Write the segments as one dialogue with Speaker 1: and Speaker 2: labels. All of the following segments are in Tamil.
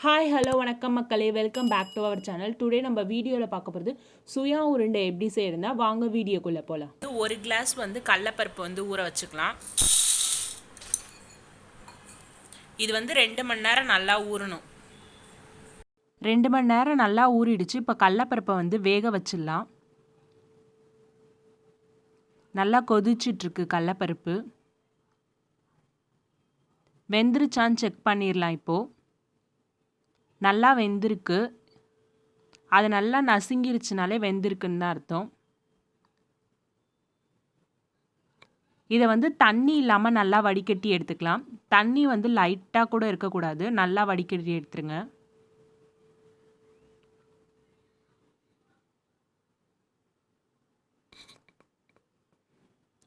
Speaker 1: ஹாய் ஹலோ வணக்கம் மக்களே, welcome back to our channel. Today நம்ம வீடியோவில் பார்க்க போகிறது சுயா உருண்டை எப்படி செய்யறதுனா வாங்க வீடியோக்குள்ளே போகலாம். ஒரு கிளாஸ் கடலைப்பருப்பு ஊற வச்சுக்கலாம். இது 2 மணி நேரம் நல்லா ஊறணும். 2 மணி நேரம் நல்லா ஊறிடுச்சு. இப்போ கடலைப்பருப்பை வேக வச்சிடலாம். நல்லா கொதிச்சிட்ருக்கு கடலைப்பருப்பு. வெந்துருச்சான்னு செக் பண்ணிடலாம். இப்போது நல்லா வெந்திருக்கு. அது நல்லா நசுங்கிருச்சுனாலே வெந்திருக்குன்னு தான் அர்த்தம். இதை தண்ணி இல்லாமல் நல்லா வடிகட்டி எடுத்துக்கலாம். தண்ணி லைட்டாக கூட இருக்கக்கூடாது. நல்லா வடிகட்டி எடுத்துருங்க.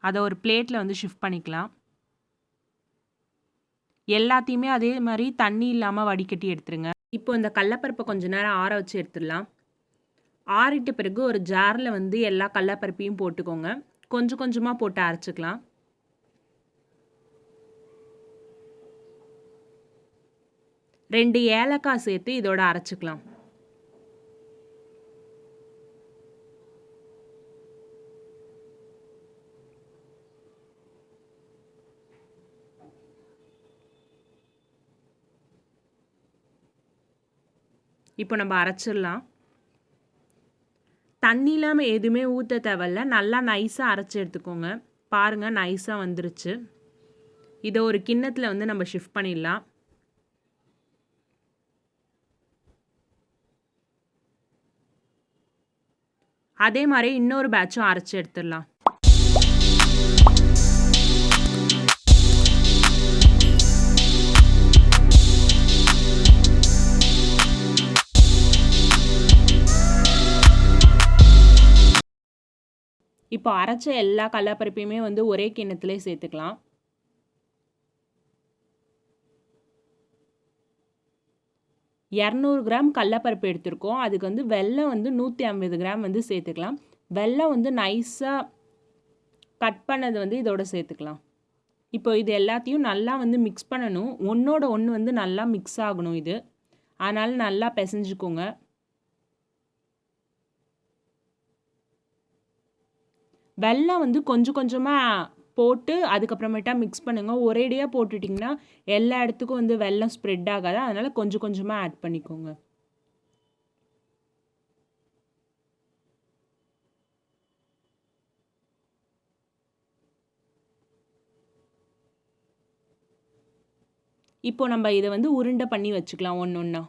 Speaker 1: அதை ஒரு பிளேட்டில் ஷிஃப்ட் பண்ணிக்கலாம். எல்லாத்தையுமே அதே மாதிரி தண்ணி இல்லாமல் வடிகட்டி எடுத்துருங்க. இப்போ இந்த கடலைப்பருப்பை கொஞ்ச நேரம் ஆற வச்சு எடுத்துடலாம். ஆறிட்ட பிறகு ஒரு ஜாரில் எல்லா கடலைப்பருப்பையும் போட்டுக்கோங்க. கொஞ்சம் கொஞ்சமாக போட்டு அரைச்சிக்கலாம். ரெண்டு ஏலக்காய் சேர்த்து இதோட அரைச்சிக்கலாம். இப்போ நம்ம அரைச்சிடலாம். தண்ணி இல்லாமல் எதுவுமே ஊற்ற தேவையில்ல. நல்லா நைஸாக அரைச்சி எடுத்துக்கோங்க. பாருங்கள், நைஸாக வந்துருச்சு. இதை ஒரு கிண்ணத்தில் நம்ம ஷிஃப்ட் பண்ணிடலாம். அதே மாதிரி இன்னொரு பேட்சும் அரைச்சி எடுத்துடலாம். இப்போ அரைச்ச எல்லா கடலைப்பருப்பையுமே ஒரே கிண்ணத்திலே சேர்த்துக்கலாம். இரநூறு கிராம் கடலைப்பருப்பு எடுத்திருக்கோம். அதுக்கு வெல்லம் 150 கிராம் சேர்த்துக்கலாம். வெல்லம் நைஸாக கட் பண்ணது இதோட சேர்த்துக்கலாம். இப்போ இது எல்லாத்தையும் நல்லா மிக்ஸ் பண்ணணும். ஒன்றோட ஒன்று நல்லா மிக்ஸ் ஆகணும். இது அதனால் நல்லா பிசைஞ்சுக்கோங்க. வெல்லம் கொஞ்சம் கொஞ்சமாக போட்டு அதுக்கப்புறமேட்டா மிக்ஸ் பண்ணுங்கள். ஒரேடியாக போட்டுட்டிங்கன்னா எல்லா இடத்துக்கும் வெல்லம் ஸ்ப்ரெட் ஆகாது. அதனால் கொஞ்சம் கொஞ்சமாக ஆட் பண்ணிக்கோங்க. இப்போ நம்ம இதை உருண்டை பண்ணி வச்சுக்கலாம் ஒன்று ஒன்றா.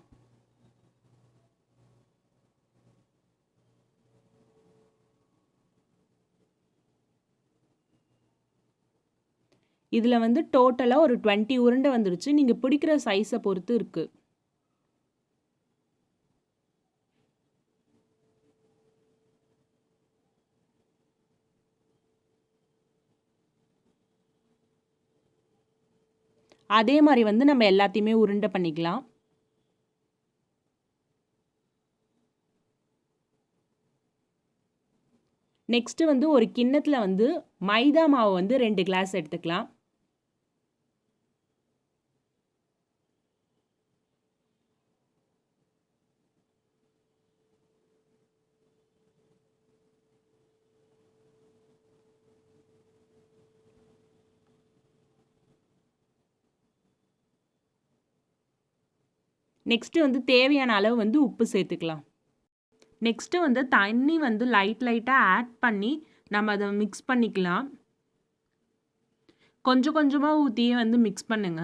Speaker 1: இதில் டோட்டலாக ஒரு 20 உருண்டை வந்துருச்சு. நீங்கள் பிடிக்கிற சைஸை பொறுத்து இருக்குது. அதே மாதிரி நம்ம எல்லாத்தையுமே உருண்டை பண்ணிக்கலாம். நெக்ஸ்ட்டு ஒரு கிண்ணத்தில் மைதா மாவு 2 கிளாஸ் எடுத்துக்கலாம். நெக்ஸ்ட்டு தேவையான அளவு உப்பு சேர்த்துக்கலாம். நெக்ஸ்ட்டு தண்ணி லைட்டாக ஆட் பண்ணி நம்ம அதை மிக்ஸ் பண்ணிக்கலாம். கொஞ்சம் கொஞ்சமாக ஊற்றியே மிக்ஸ் பண்ணுங்க.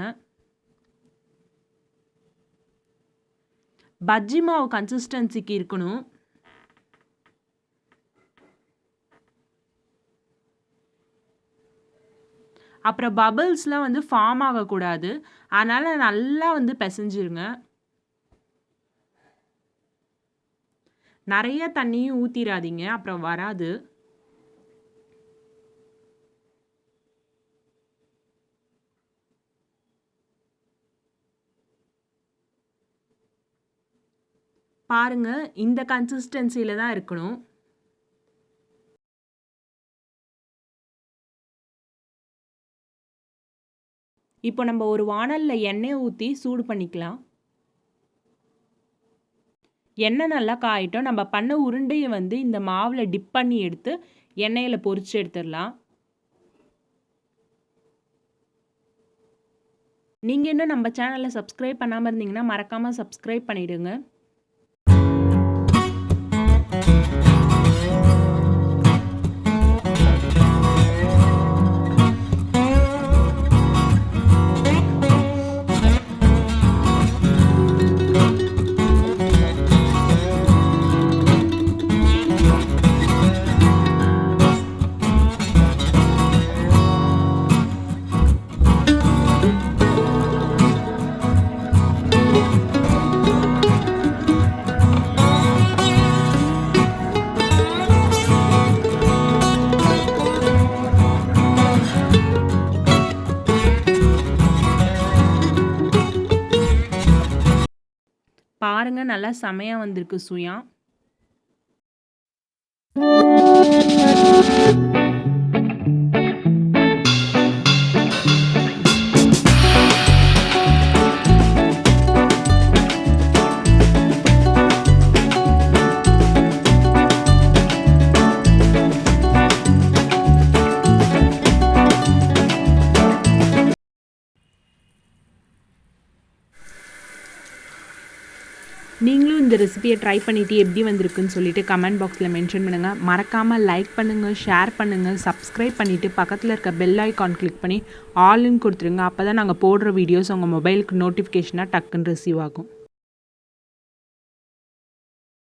Speaker 1: பஜ்ஜி மாவு கன்சிஸ்டன்சிக்கு இருக்கணும். அப்புறம் பபிள்ஸ்லாம் ஃபார்ம் ஆகக்கூடாது. அதனால் நல்லா பிசைஞ்சிருங்க. நிறைய தண்ணியும் ஊற்றிடாதீங்க, அப்புறம் வராது. பாருங்க, இந்த கன்சிஸ்டன்சியில் தான் இருக்கணும். இப்போ நம்ம ஒரு வாணலில் எண்ணெய் ஊற்றி சூடு பண்ணிக்கலாம். எண்ணெய் நல்லா காயட்டும். நம்ம பண்ண உருண்டையை வந்து இந்த மாவில் டிப் பண்ணி எடுத்து எண்ணெயில் பொரிச்சு எடுத்துடலாம். நீங்கள் இன்னும் நம்ம சேனலை சப்ஸ்கிரைப் பண்ணாமல் இருந்தீங்கன்னா மறக்காமல் சப்ஸ்கிரைப் பண்ணிவிடுங்க. பாருங்க, நல்லா செமையா வந்திருக்கு சுயா. நீங்களும் இந்த ரெசிபியை ட்ரை பண்ணிவிட்டு எப்படி வந்திருக்குன்னு சொல்லிட்டு கமெண்ட் பாக்ஸில் மென்ஷன் பண்ணுங்கள். மறக்காமல் லைக் பண்ணுங்கள், ஷேர் பண்ணுங்கள், சப்ஸ்கிரைப் பண்ணிவிட்டு பக்கத்தில் இருக்க பெல் ஐக்கான் கிளிக் பண்ணி ஆல்னு கொடுத்துருங்க. அப்போ தான் நாங்கள் போடுற வீடியோஸ் உங்கள் மொபைலுக்கு நோட்டிஃபிகேஷனாக டக்குன்னு ரிசீவ் ஆகும்.